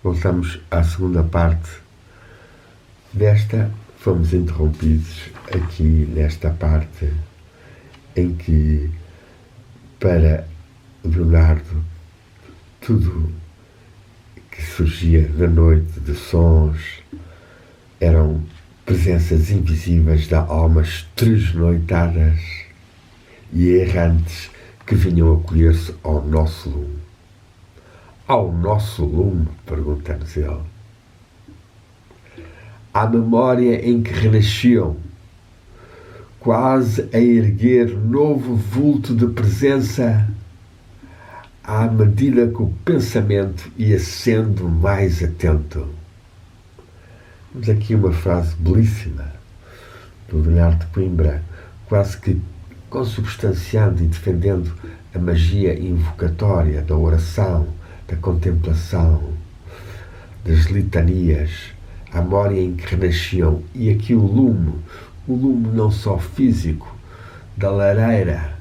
Voltamos à segunda parte desta. Fomos interrompidos aqui nesta parte em que, para Leonardo, tudo que surgia na noite de sons eram presenças invisíveis de almas tresnoitadas e errantes que vinham acolher-se ao nosso lume. Ao nosso lume? Pergunta-nos ele. À memória em que renasciam, quase a erguer novo vulto de presença, à medida que o pensamento ia sendo mais atento. Temos aqui uma frase belíssima do Leonardo de Coimbra, quase que consubstanciando e defendendo a magia invocatória da oração, da contemplação, das litanias, a memória em que renasciam, e aqui o lume não só físico, da lareira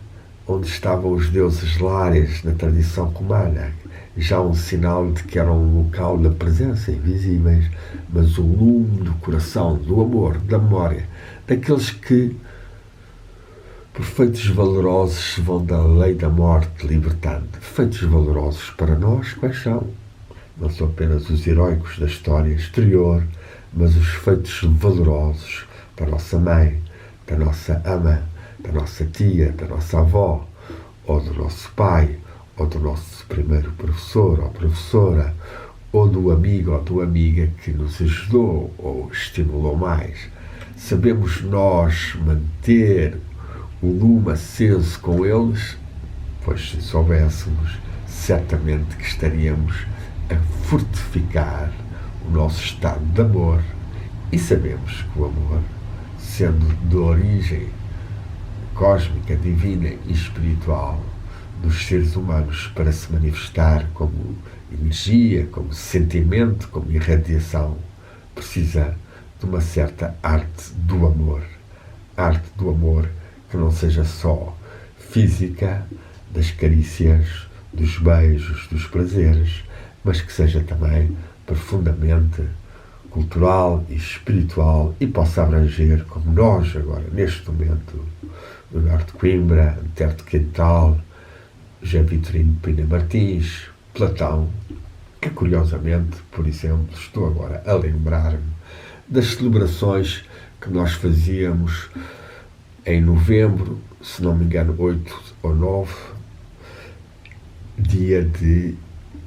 onde estavam os deuses lares na tradição cumana, já um sinal de que era um local da presença invisíveis, mas o lume do coração, do amor, da memória, daqueles que, por feitos valorosos, se vão da lei da morte libertando. Feitos valorosos para nós, quais são? Não são apenas os heróicos da história exterior, mas os feitos valorosos da nossa mãe, da nossa ama, da nossa tia, da nossa avó, ou do nosso pai, ou do nosso primeiro professor ou professora, ou do amigo ou da amiga que nos ajudou ou estimulou mais. Sabemos nós manter o lume aceso com eles? Pois, se soubéssemos, certamente que estaríamos a fortificar o nosso estado de amor, e sabemos que o amor, sendo de origem cósmica, divina e espiritual dos seres humanos para se manifestar como energia, como sentimento, como irradiação, precisa de uma certa arte do amor. Arte do amor que não seja só física, das carícias, dos beijos, dos prazeres, mas que seja também profundamente cultural e espiritual e possa abranger, como nós agora, neste momento, Leonardo de Coimbra, Antero de Quental, José Vitorino Pina Martins, Platão, que curiosamente, por exemplo, estou agora a lembrar-me das celebrações que nós fazíamos em novembro, se não me engano, 8 ou 9, dia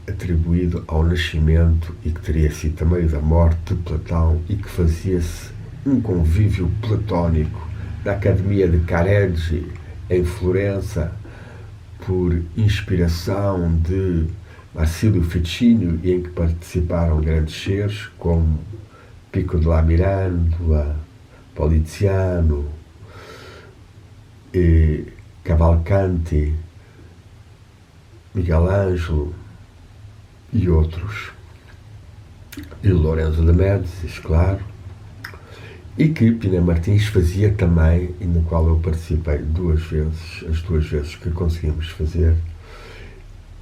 atribuído ao nascimento e que teria sido também da morte de Platão, e que fazia-se um convívio platónico da Academia de Careggi, em Florença, por inspiração de Marsilio Ficino, e em que participaram grandes seres como Pico della Mirandola, Poliziano, Cavalcanti, Miguel Ângelo e outros, e Lorenzo de Médicis, claro, e que Pina Martins fazia também, e no qual eu participei 2 vezes, as 2 vezes que conseguimos fazer,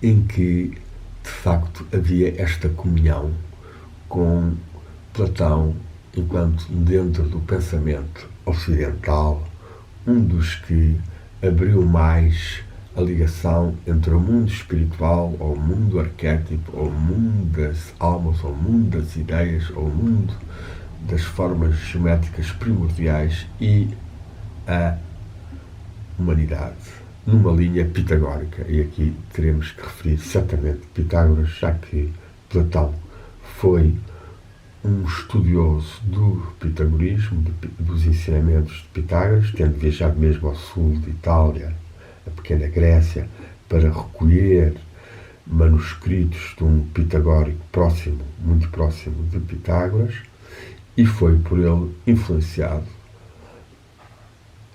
em que de facto havia esta comunhão com Platão, enquanto dentro do pensamento ocidental, um dos que abriu mais a ligação entre o mundo espiritual, ou o mundo arquétipo, ou o mundo das almas, ou o mundo das ideias, ou o mundo das formas geométricas primordiais e a humanidade, numa linha pitagórica. E aqui teremos que referir certamente Pitágoras, já que Platão foi um estudioso do pitagorismo, dos ensinamentos de Pitágoras, tendo viajado mesmo ao sul de Itália, a pequena Grécia, para recolher manuscritos de um pitagórico próximo, muito próximo de Pitágoras, e foi por ele influenciado,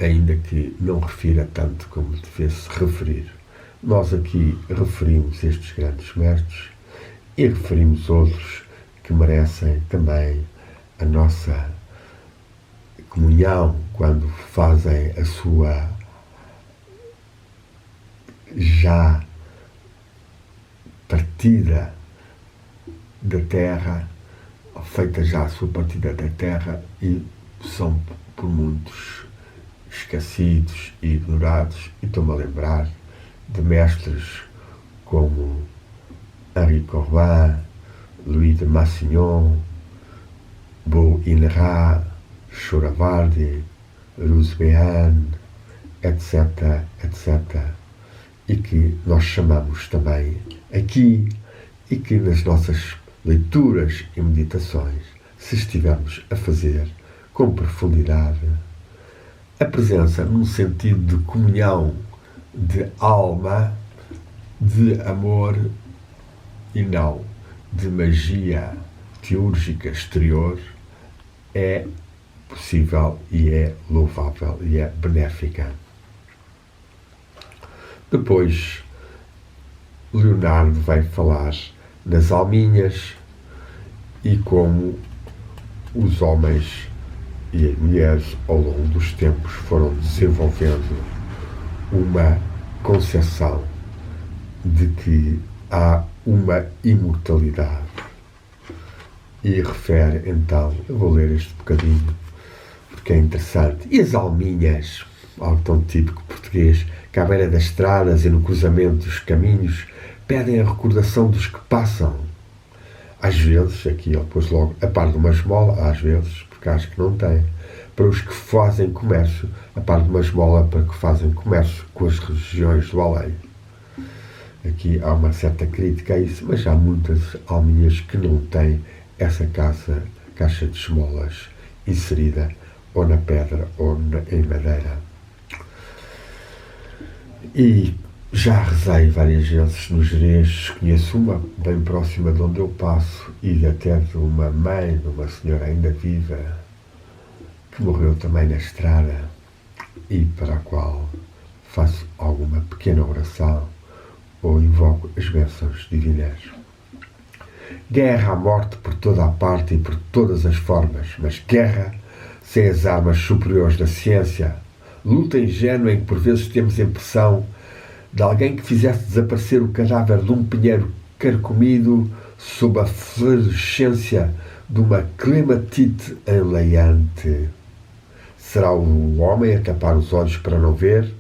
ainda que não refira tanto como devesse referir. Nós aqui referimos estes grandes mestres e referimos outros que merecem também a nossa comunhão quando fazem a sua já partida da Terra, feita já a sua partida da Terra, e são por muitos esquecidos e ignorados. E estou-me a lembrar de mestres como Henri Corbin, Louis de Massignon, Bo Inra, Choravardi, Rusbehan, etc., etc., e que nós chamamos também aqui, e que nas nossas leituras e meditações, se estivermos a fazer com profundidade, a presença num sentido de comunhão, de alma, de amor e não de magia teúrgica exterior, é possível e é louvável e é benéfica. Depois, Leonardo vai falar nas alminhas e como os homens e as mulheres ao longo dos tempos foram desenvolvendo uma concepção de que há uma imortalidade. E refere então, eu vou ler este bocadinho porque é interessante. E as alminhas, algo tão típico português, que à beira das estradas e no cruzamento dos caminhos pedem a recordação dos que passam. Às vezes, aqui ele pôs logo a par de uma esmola, às vezes, porque acho que não tem, para os que fazem comércio, a par de uma esmola para que fazem comércio com as regiões do além. Aqui há uma crítica a isso, mas há muitas alminhas que não têm essa caixa de esmolas inserida ou na pedra ou em madeira. E já rezei várias vezes no Gerês, conheço uma bem próxima de onde eu passo, e até de uma mãe, de uma senhora ainda viva, que morreu também na estrada, e para a qual faço alguma pequena oração ou invoco as bênçãos divinas. Guerra à morte por toda a parte e por todas as formas, mas guerra sem as armas superiores da ciência, luta ingênua em que por vezes temos a impressão de alguém que fizesse desaparecer o cadáver de um pinheiro carcomido sob a fluorescência de uma clematite enleiante. Será o homem a tapar os olhos para não ver?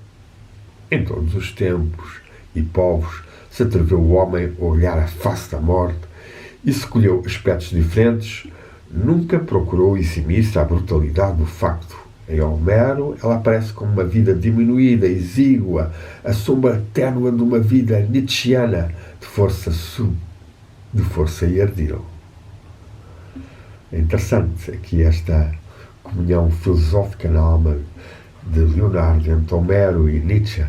Em todos os tempos e povos se atreveu o homem a olhar a face da morte e se colheu aspectos diferentes, nunca procurou eximir-se à brutalidade do facto. Em Homero, ela aparece como uma vida diminuída, exígua, a sombra ténue de uma vida nietzschiana de força e ardil. É interessante aqui esta comunhão filosófica na alma de Leonardo entre Homero e Nietzsche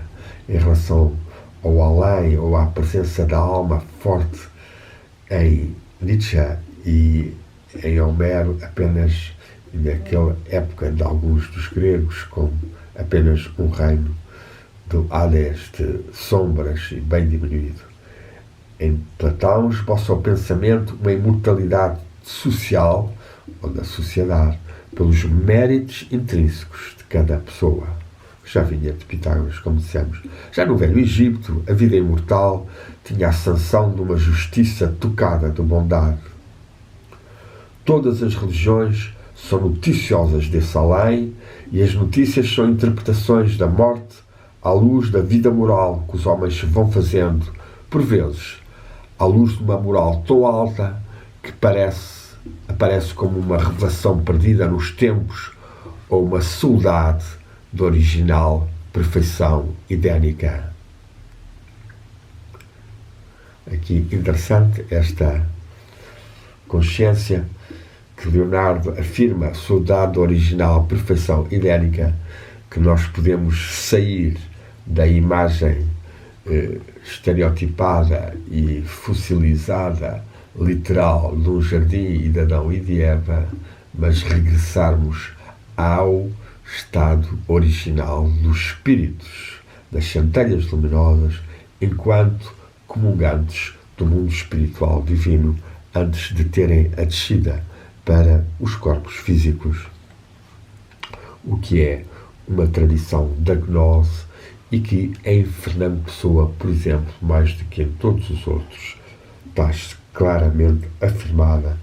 em relação ao além ou à presença da alma forte em Nietzsche e em Homero apenas naquela época de alguns dos gregos como apenas um reino do Hades de sombras e bem diminuído. Em Platão esboça o pensamento uma imortalidade social ou da sociedade pelos méritos intrínsecos de cada pessoa. Já vinha de Pitágoras, como dissemos. Já no Velho Egito, a vida imortal tinha a sanção de uma justiça tocada de bondade. Todas as religiões são noticiosas desse além, e as notícias são interpretações da morte à luz da vida moral que os homens se vão fazendo, por vezes, à luz de uma moral tão alta que aparece como uma revelação perdida nos tempos ou uma saudade da original perfeição idênica. Aqui interessante esta consciência que Leonardo afirma, saudade da original perfeição idênica, que nós podemos sair da imagem estereotipada e fossilizada, literal, de um jardim e de Adão e de Eva, mas regressarmos ao estado original dos espíritos, das centelhas luminosas, enquanto comungantes do mundo espiritual divino, antes de terem a descida para os corpos físicos, o que é uma tradição da gnose e que em Fernando Pessoa, por exemplo, mais do que em todos os outros, claramente afirmada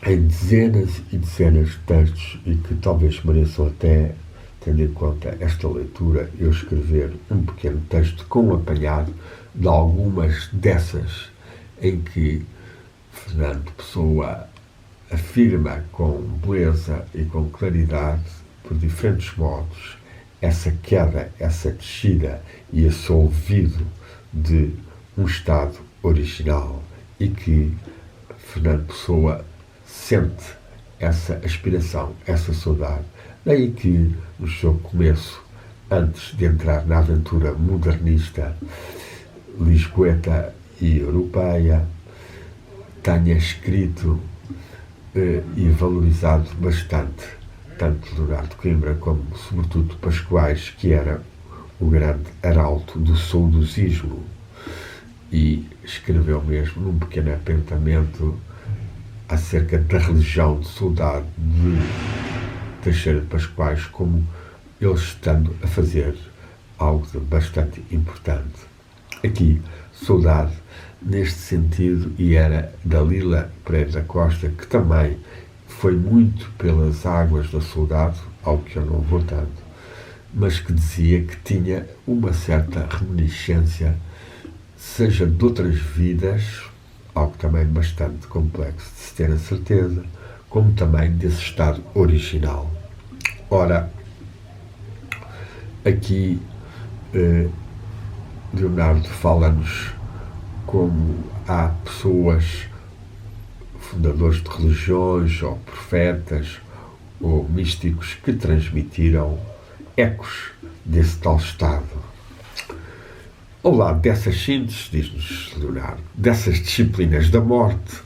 em dezenas e dezenas de textos e que talvez mereçam até, tendo em conta esta leitura, eu escrever um pequeno texto com um apanhado de algumas dessas em que Fernando Pessoa afirma com beleza e com claridade, por diferentes modos, essa queda, essa descida e esse olvido de um estado original e que Fernando Pessoa sente essa aspiração, essa saudade. Daí que, no seu começo, antes de entrar na aventura modernista, lisboeta e europeia, tenha escrito e valorizado bastante tanto Leonardo Coimbra como, sobretudo, Pascoais, que era o grande arauto do saudosismo, e escreveu mesmo num pequeno apontamento acerca da religião de saudade de Teixeira de Pascoais, como ele estando a fazer algo de bastante importante. Aqui, saudade neste sentido, e era da Lila Pereira da Costa, que também foi muito pelas águas da saudade, ao que eu não vou tanto, mas que dizia que tinha uma certa reminiscência, seja de outras vidas, algo também bastante complexo de se ter a certeza, como também desse estado original. Ora, aqui Leonardo fala-nos como há pessoas, fundadores de religiões, ou profetas, ou místicos, que transmitiram ecos desse tal estado. Ao lado dessas síntese, diz-nos Leonardo, dessas disciplinas da morte,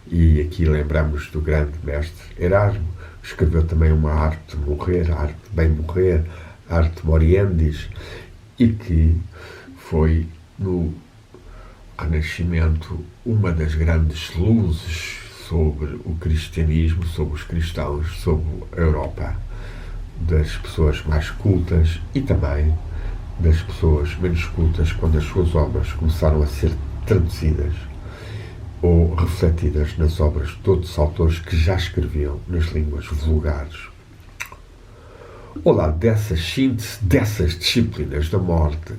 e aqui lembramos do grande mestre Erasmo, que escreveu também uma arte de morrer, a arte de bem morrer, a arte moriendi, e que foi no Renascimento uma das grandes luzes sobre o cristianismo, sobre os cristãos, sobre a Europa, das pessoas mais cultas e também das pessoas menos cultas, quando as suas obras começaram a ser traduzidas ou refletidas nas obras de outros autores que já escreviam nas línguas vulgares. Ao lado dessas síntese, dessas disciplinas da morte,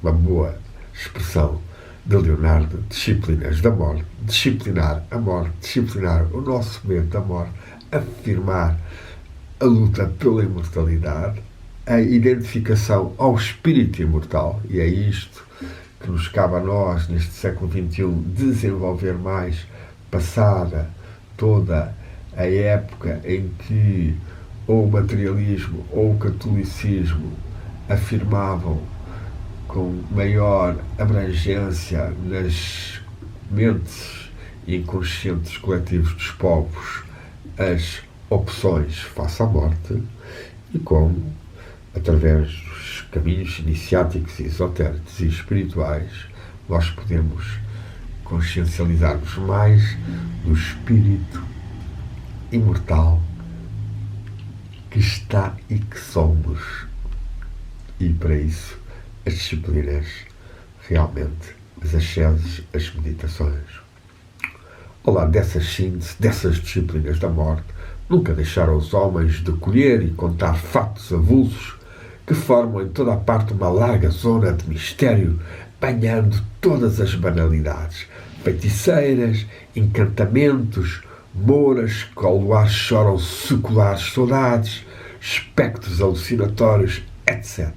uma boa expressão de Leonardo, disciplinas da morte, disciplinar a morte, disciplinar o nosso medo da morte, afirmar a luta pela imortalidade, a identificação ao espírito imortal, e é isto que nos cabe a nós, neste século XXI, desenvolver mais, passada toda a época em que ou o materialismo ou o catolicismo afirmavam com maior abrangência nas mentes e inconscientes coletivos dos povos as opções face à morte, e como, através dos caminhos iniciáticos, esotéricos e espirituais, nós podemos consciencializar-nos mais do espírito imortal que está e que somos. E para isso, as disciplinas, realmente, as asceses, as meditações. Ao lado dessas síntese, dessas disciplinas da morte, nunca deixaram os homens de colher e contar fatos avulsos que formam em toda a parte uma larga zona de mistério, banhando todas as banalidades, feiticeiras, encantamentos, mouras que ao luar choram seculares saudades, espectros alucinatórios, etc.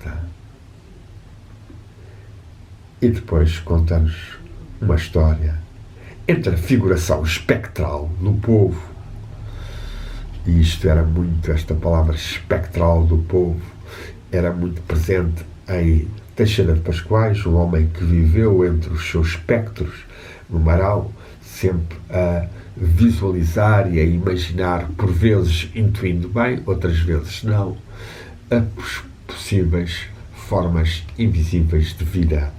E depois conta-nos uma história entre a figuração espectral do povo, e isto era muito, esta palavra espectral do povo, era muito presente em Teixeira de Pascoais, um homem que viveu entre os seus espectros no Marão, sempre a visualizar e a imaginar, por vezes intuindo bem, outras vezes não, as possíveis formas invisíveis de vida,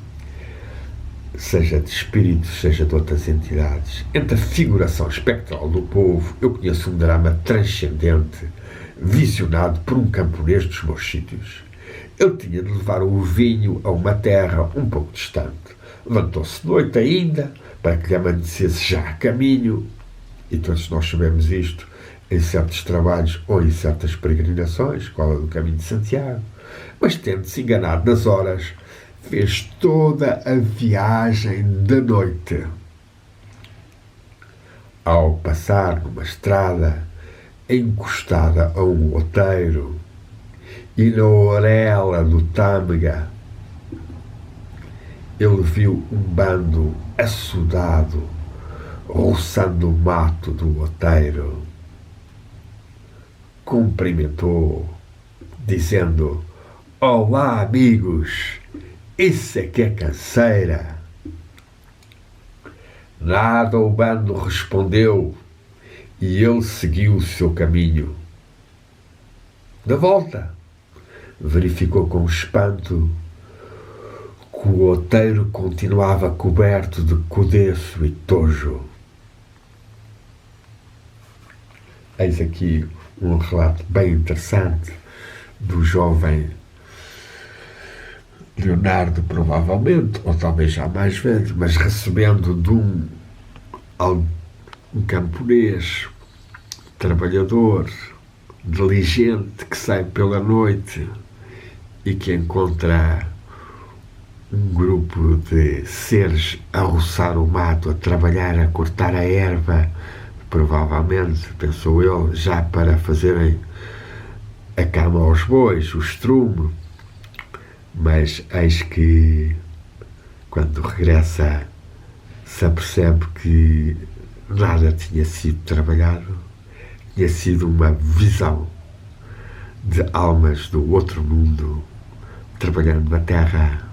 seja de espíritos, seja de outras entidades. Entre a figuração espectral do povo, eu conheço um drama transcendente, visionado por um camponês dos meus sítios. Ele tinha de levar o vinho a uma terra um pouco distante, levantou-se de noite ainda, para que lhe amanhecesse já a caminho, e todos nós sabemos isto, em certos trabalhos ou em certas peregrinações, Escola do Caminho de Santiago, mas tendo-se enganado nas horas, fez toda a viagem da noite. Ao passar numa estrada encostada a um outeiro e na orelha do Tâmega, ele viu um bando açudado roçando o mato do outeiro. Cumprimentou, dizendo: "Olá, amigos, isso é que é canseira." Nada o bando respondeu e ele seguiu o seu caminho. Da volta, verificou com espanto que o outeiro continuava coberto de codeço e tojo. Eis aqui um relato bem interessante do jovem Leonardo, provavelmente, ou talvez já mais velho, mas recebendo de um camponês, trabalhador, diligente, que sai pela noite e que encontra um grupo de seres a roçar o mato, a trabalhar, a cortar a erva, provavelmente, pensou ele, já para fazerem a cama aos bois, o estrume. Mas eis que, quando regressa, se apercebe que nada tinha sido trabalhado, tinha sido uma visão de almas do outro mundo trabalhando na terra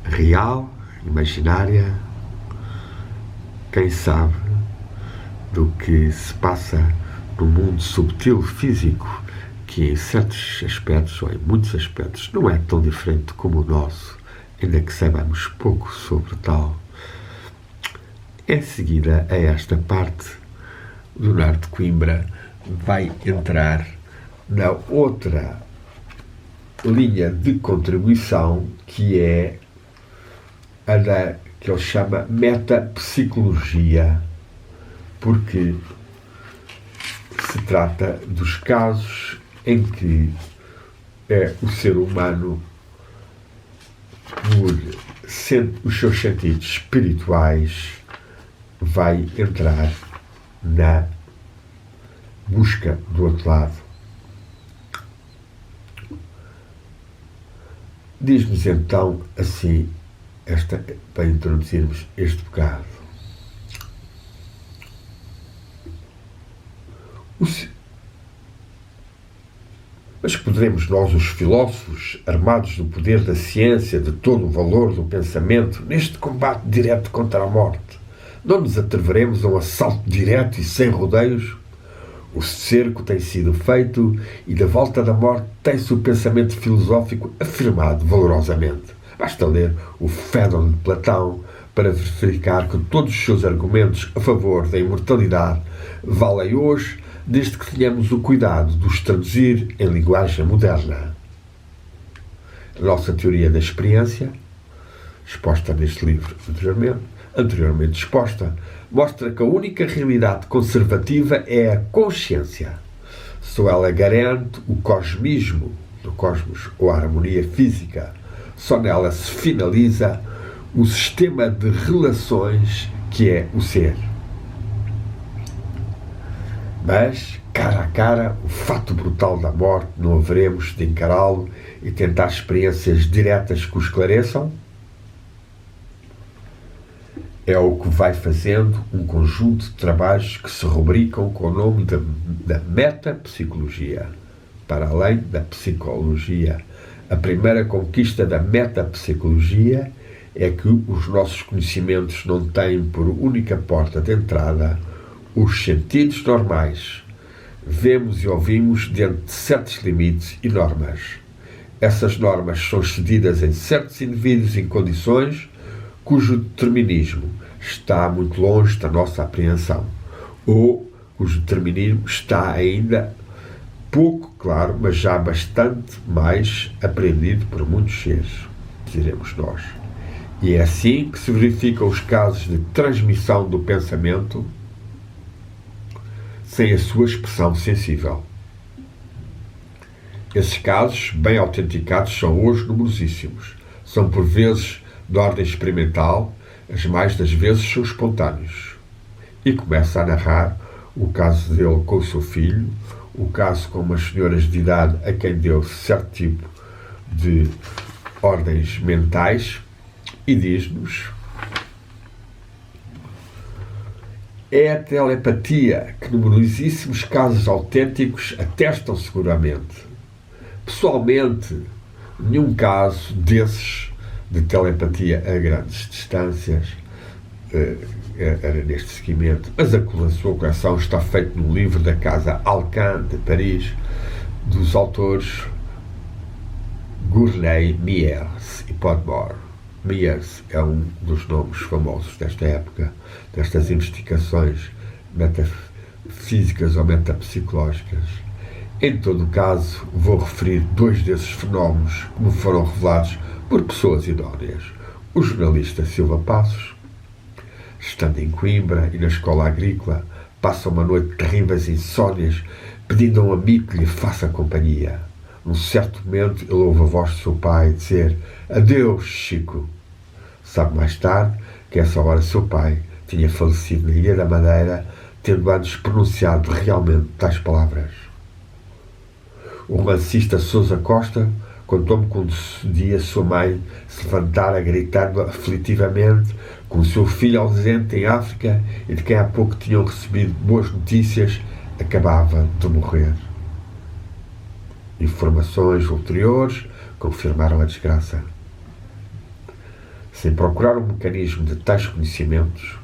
real, imaginária. Quem sabe do que se passa no mundo subtil físico, que em certos aspectos, ou em muitos aspectos, não é tão diferente como o nosso, ainda que saibamos pouco sobre tal. Em seguida a esta parte, Leonardo de Coimbra vai entrar na outra linha de contribuição, que é a da que ele chama metapsicologia, porque se trata dos casos em que o ser humano, por os seus sentidos espirituais, vai entrar na busca do outro lado. Diz-nos então assim, para introduzirmos este bocado. Mas poderemos nós, os filósofos, armados do poder da ciência, de todo o valor do pensamento, neste combate direto contra a morte, não nos atreveremos a um assalto direto e sem rodeios? O cerco tem sido feito e da volta da morte tem-se o pensamento filosófico afirmado valorosamente. Basta ler o Fédon de Platão para verificar que todos os seus argumentos a favor da imortalidade valem hoje, desde que tenhamos o cuidado de os traduzir em linguagem moderna. A nossa teoria da experiência, exposta neste livro anteriormente exposta, mostra que a única realidade conservativa é a consciência. Só ela garante o cosmismo do cosmos, ou a harmonia física. Só nela se finaliza o sistema de relações que é o ser. Mas, cara a cara, o fato brutal da morte, não haveremos de encará-lo e tentar experiências diretas que o esclareçam? É o que vai fazendo um conjunto de trabalhos que se rubricam com o nome da metapsicologia, para além da psicologia. A primeira conquista da metapsicologia é que os nossos conhecimentos não têm por única porta de entrada os sentidos normais. Vemos e ouvimos dentro de certos limites e normas. Essas normas são excedidas em certos indivíduos em condições cujo determinismo está muito longe da nossa apreensão, ou cujo determinismo está ainda pouco claro, mas já bastante mais apreendido por muitos seres, diremos nós. E é assim que se verificam os casos de transmissão do pensamento sem a sua expressão sensível. Esses casos, bem autenticados, são hoje numerosíssimos. São por vezes de ordem experimental, as mais das vezes são espontâneos. E começa a narrar o caso dele com o seu filho, o caso com umas senhoras de idade a quem deu certo tipo de ordens mentais e diz-nos: é a telepatia que numerosíssimos casos autênticos atestam seguramente. Pessoalmente, nenhum caso desses de telepatia a grandes distâncias era neste seguimento, mas a sua coleção está feita num livro da Casa Alcan de Paris, dos autores Gournay, Miers e Podmore. Miers é um dos nomes famosos desta época, destas investigações metafísicas ou metapsicológicas. Em todo o caso, vou referir dois desses fenómenos que me foram revelados por pessoas idóneas. O jornalista Silva Passos, estando em Coimbra e na escola agrícola, passa uma noite de terríveis insónias, pedindo a um amigo que lhe faça companhia. Num certo momento, ele ouve a voz de seu pai dizer: adeus, Chico. Sabe mais tarde que a essa hora seu pai tinha falecido na Ilha da Madeira, tendo antes pronunciado realmente tais palavras. O romancista Sousa Costa contou-me quando um dia sua mãe se levantara gritando aflitivamente com o seu filho ausente em África e de quem há pouco tinham recebido boas notícias, acabava de morrer. Informações ulteriores confirmaram a desgraça. Sem procurar um mecanismo de tais conhecimentos,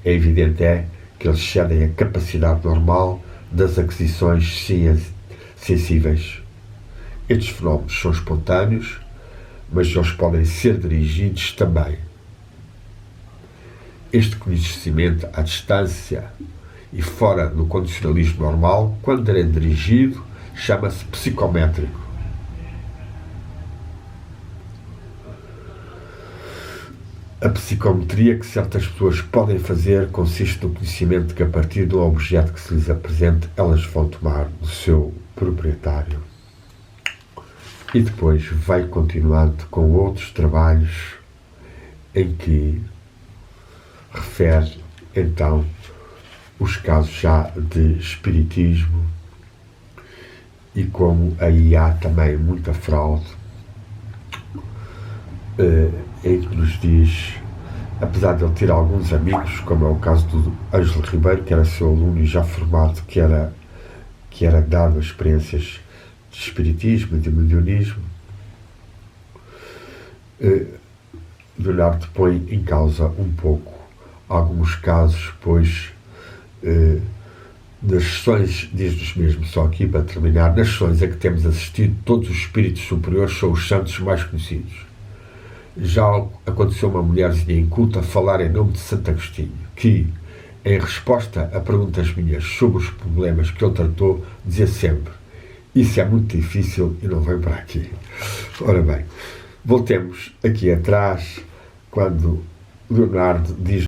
é evidente que eles cedem a capacidade normal das aquisições sensíveis. Estes fenómenos são espontâneos, mas eles podem ser dirigidos também. Este conhecimento à distância e fora do condicionalismo normal, quando é dirigido, chama-se psicométrico. A psicometria que certas pessoas podem fazer consiste no conhecimento de que, a partir de um objeto que se lhes apresente, elas vão tomar o seu proprietário. E depois vai continuando com outros trabalhos em que refere, então, os casos já de espiritismo e como aí há também muita fraude, em que nos diz, apesar de ele ter alguns amigos, como é o caso do Ângelo Ribeiro, que era seu aluno e já formado, que era dado experiências de espiritismo e de mediunismo, Leonardo põe em causa um pouco alguns casos, pois nas sessões, diz-nos mesmo, só aqui para terminar, nas sessões a que temos assistido, todos os espíritos superiores são os santos mais conhecidos. Já aconteceu uma mulherzinha inculta falar em nome de Santo Agostinho, que, em resposta a perguntas minhas sobre os problemas que ele tratou, dizia sempre: isso é muito difícil e não vem para aqui. Ora bem, voltemos aqui atrás, quando Leonardo diz